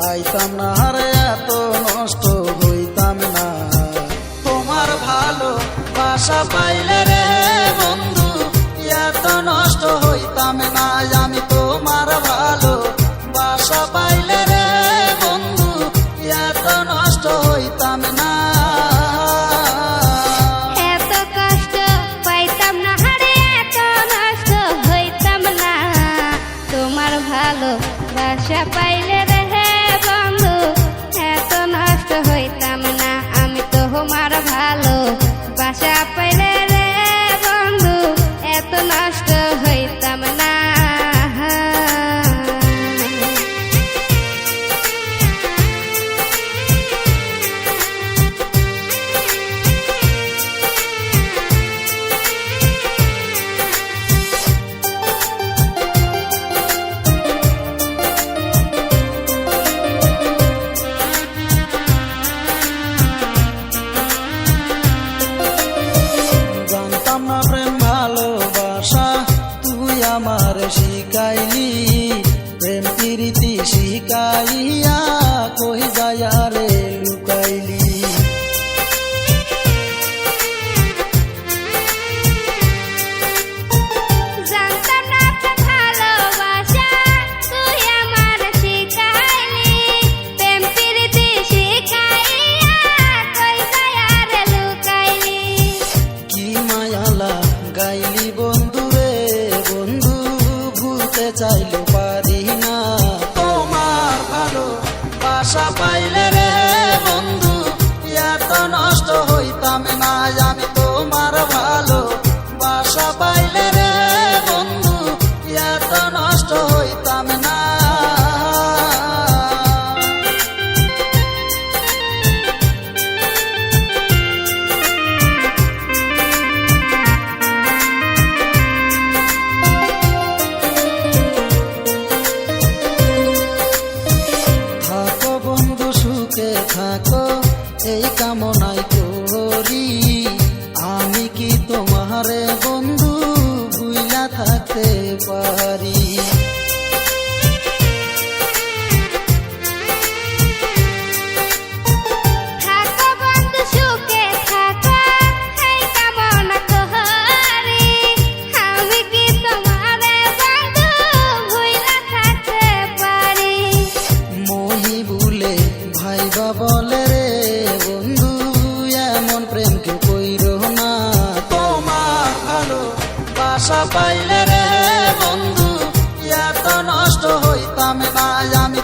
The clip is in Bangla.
পাইতাম না হারে এত নষ্ট হইতাম না। তোমার ভালো বাসা পাইলে রে বন্ধু এত নষ্ট হইতাম না। আমি তোমার ভালো বাসা পাইলে রে বন্ধু এত নষ্ট হইতাম না। এত কষ্ট পাইতাম না হারে এত নষ্ট হইতাম না। তোমার ভালো বাসা পাইলে রে বন্ধু এত নষ্ট হইতাম না। আমি তোমার ভালো বাসা পাইলে রে বন্ধু এত নষ্ট হইতাম না। আমার শিখাইলি প্রেম প্রীতি শিখাইয়া কই যায়া রে লুকাইলি। জানতাম না তোর ভালোবাসা তুই আমার শিখাইলি। প্রেম প্রীতি শিখাইয়া কই যায়া রে লুকাইলি। কি মায়ালা গাইলি বন্ধু রে বন্ধু ভুলতে চাইলে পারি না। তোমার ভালো বাসা পাইলে রে বন্ধু এত নষ্ট হইতাম না। আমি তোমার ভালো বাসা পাইলে রে বন্ধু এত নষ্ট হইতাম না। থাকো এই কামনাই করি আমি কি তোমারে বন্ধু ভুইলা থাকতে পারি। থাকো বন্ধু সুখে থাকো এই কামনা করি আমি কি তোমারে বন্ধু ভুইলা থাকতে পারি। মহি ভুলে ভাইবা বলে রে বন্ধু এমন প্রেম কেউ কইরো না। তোমার ভালো বাসা পাইলে রে বন্ধু এত নষ্ট হইতাম না। আমি